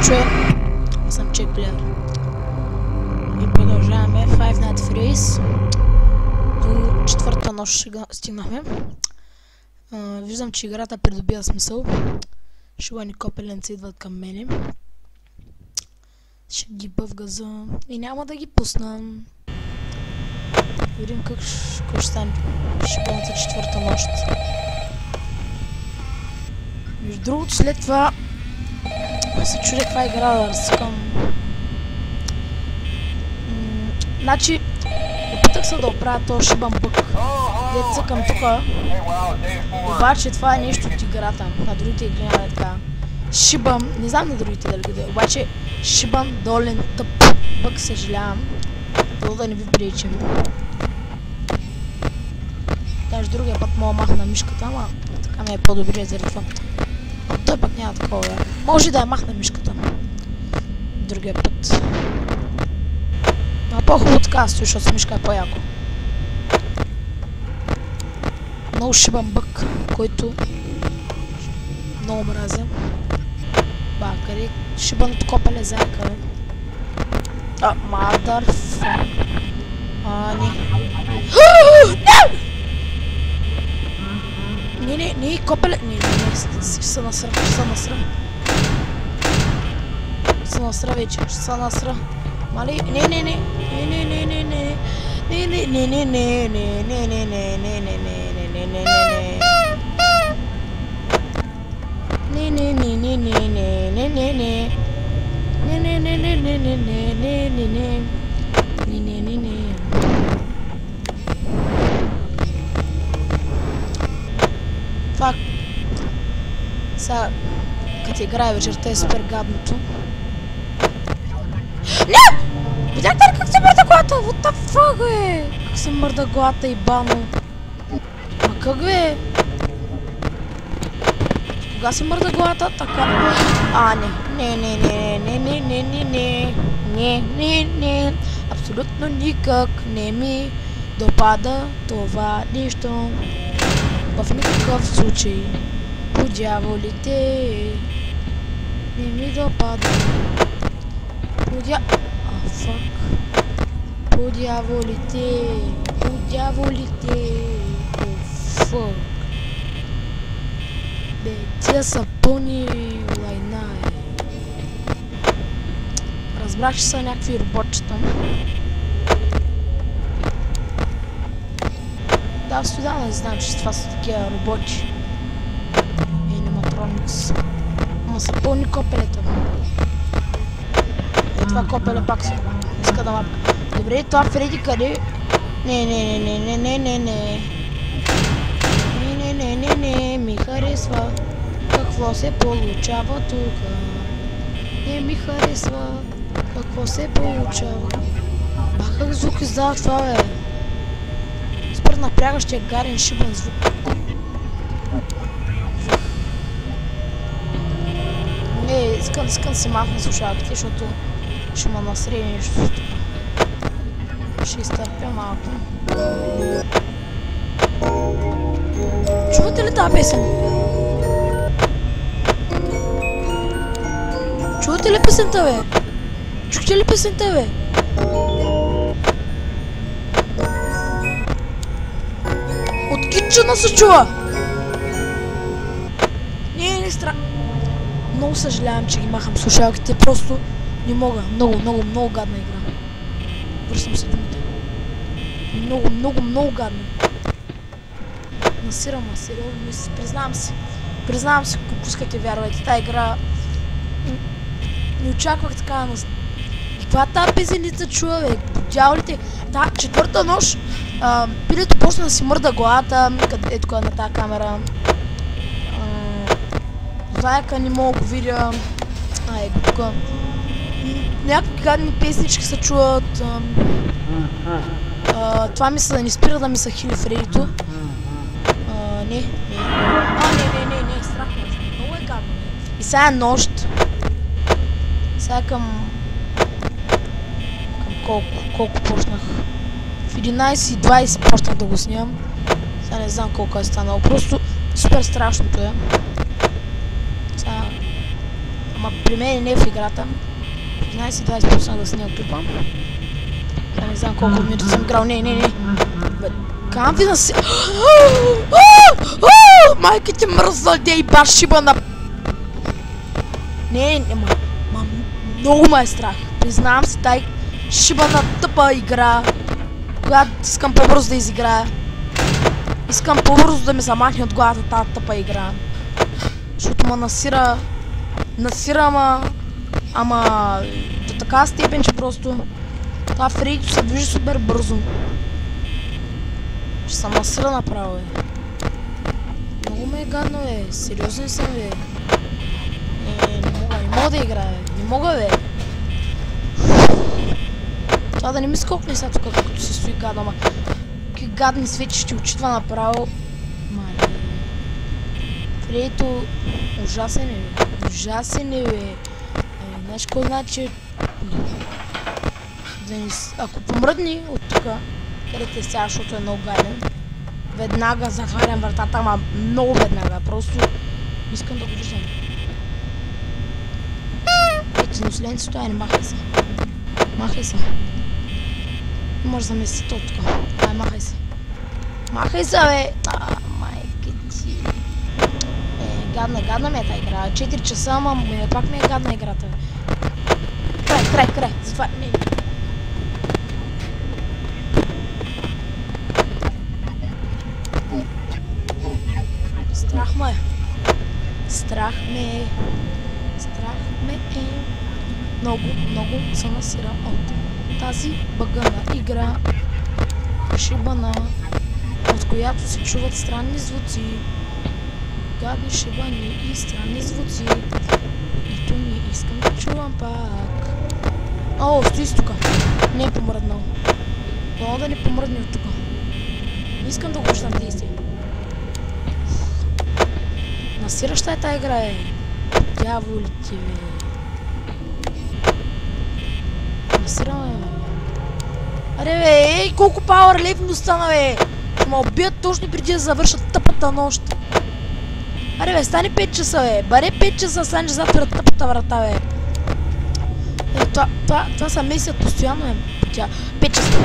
чуе. Аз съм чек плеер. И продължаваме Five Nights at Freddy's. До четвърта нощ стигнахме. Виждам, че играта придобива смисъл. Шибани копеленца идват към мене. Ще ги бъвгаза и няма да ги пусна. Видим как ще стане шибаната четвърта нощ. Между другото, след това се чудя каква игра да разцъкам. Значи, опитах се да оправя този шибан бък. Де цъкам тука. Обаче това е нещо от играта. На другите игри няма е така. Шибан, не знам на другите дали къде, обаче шибан долен тъп бък, съжалявам. Дълго да не ви приличам. Даже другия път мога махна мишката, ама така ми е по-добре заради това. Той пък няма такова. Може да я махна мишката. Другия път. Но по-хубаво така стои, защото с мишка е по-яко. Много шибан бък, който много мразя. Ба, къде шибаното копеле зайка, бе? Motherfucker. Не! Не, копеле... Не, ще се насра, Ще се насра вече, ще се насра. Мали? Не. Това... Сега... Като играе вечерта е супер гадното. Не! Видяхте ли как се мърда главата? What the fuck, бе? Как се мърда главата и бано? Ма как, бе? Кога се мърда главата? Така... Не. Абсолютно никак не ми допада това нищо. В никакъв случай. По дяволите не ми допада. По дяволите. Фък. Бе, тия са пълни лайна, е. Разбрах, че са някакви роботчета. Да, студано не знам, че това са такива роботи. Аниматроникс. Ама са пълни копелета. Е, това копеле пак са. Иска да мапка. Добре, това Фреди къде? Не, ми харесва. Какво се получава тука? Не ми харесва. Какво се получава? Как звук издава това, бе? Супер напрягащия гарен шибан звук. Не, искам си махна слушалките, защото ще ма насреди нещо тук. Ще изтърпя малко. Чувате ли тази песен? Чувате ли песента, бе? Чухте ли песента, бе? От китчена се чува! Не страх. Много съжалявам, че ги махам слушалките, просто не мога. Много гадна игра. Връщам се думите. Много гадна. Насирам, сериозно, признавам си, ако искате, вярвайте, тази игра не очаквах така на... Каква тази песеница чува, бе? Дяволите, та четвърта нощ, пилето почна да си мърда главата, ето на тази камера. Зайка не мога го видя, тук. Някакви гадни песнички се чуват. Това мисля да не спира да ми са хили Фредито. Не, страх ме. Много е гадно. И сега е нощ. Сега към колко почнах? В 11:20 почнах да го снимам. Сега не знам колко е станало. Просто супер страшното е. Сега... Ама при мен не е в играта. 15-20% да снимам клипа. Да не знам колко минути съм играл. Не. Кам ви да си... Майка ти мръзна, дей баш шиба на... Не, много ме е страх. Признавам си, тай шиба на тъпа игра, която искам по-бързо да изиграя. Искам по-бързо да ми замахне от главата тази тъпа игра. Защото ма насира, ама до така степен, че просто това Фредито се движи супер бързо. Ще съм насира направо, бе. Много ме е гадно, бе. Сериозно съм, бе. Не мога да играя, бе. Не мога, бе. Това да не ми скокне сега тук, като се стои гадно, ама какви гадни свечи ще очитва направо. Май. Фредито ужасен е, бе. Ужасен е, бе. Знаеш кой знае, че... Ако помръдни от тука, където е сега, защото е много гаден, веднага затварям вратата, ама много веднага. Просто искам да го виждам. Ети, но след стоя, не махай се. Махай се. Може да замеси то тук. Ай, махай се. Махай се, бе! Майка ти. Гадна ми е тази игра. 4 часа, ама пак ми е гадна играта, бе. Край. Затваря. Не. Страх ме е. Много се насирам от тази бъгана игра. Шибана, от която се чуват странни звуци. Гадни шибани и странни звуци. И не искам да чувам пак. О, стои си тука. Не е помръднал. Дано да не помръдни от тука. Не искам да го виждам действие. Насираща е тая игра, е. Дяволите, бе. Насираме, бе. Аре, бе, ей, колко пауър лейв ми остана, бе. Ще ме убият точно преди да завършат тъпата нощ. Аре, бе, стани 5 часа, бе. Баре 5 часа, стани зад пред тъпата врата, бе. Това са месят постоянно, бе. 5 часа.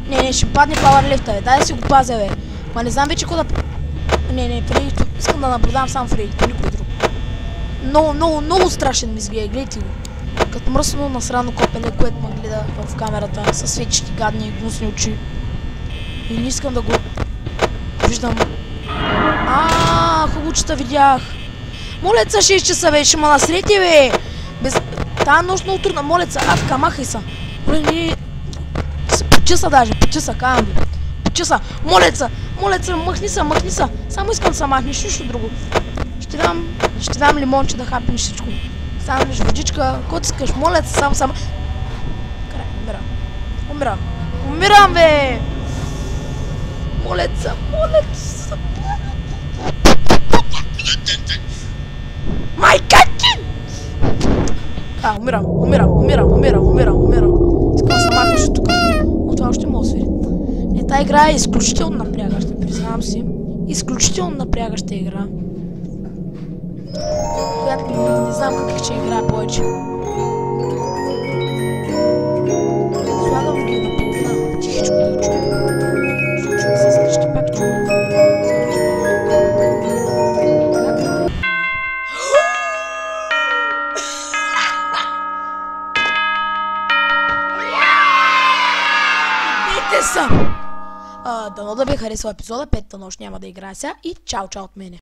Не, ще падне пауър лейвта, бе. Дай да си го пазя, бе. Ма не знам вече кога да... Не, Фредито. Искам да наблюдавам само Фредито, никой друг. Много страшен ми изгледа, гледайте го. Като мръсно насрано копеле, което ме гледа в камерата, със свечки гадни и гнусни очи. И не искам да го виждам. Хубаво, че те видях. Молеца 6 часа, бе, ще ме насрети, бе. Тая нощ много трудна, молеца, така, махай са. Почеса даже, казвам ви. Почеса, молеца, махни са. Само искам да се махнеш, нищо друго. Ще дам лимонче да хапнеш всичко. Станеш водичка, който искаш, молеца, само. Край, умирам, бе. Молеца. Майка ти! Умирам. Искам да се махнеш от тук. Но това още мога да свири. Тая игра е изключително напрягаща, признавам си. Изключително напрягаща игра. Която не знам как ще играя повече. Слагам ги на половина, тихичко да го чуя. Случвам се, ще пак чуя. Дано да ви харесва епизода, 5-та нощ няма да играя сега и чао от мене.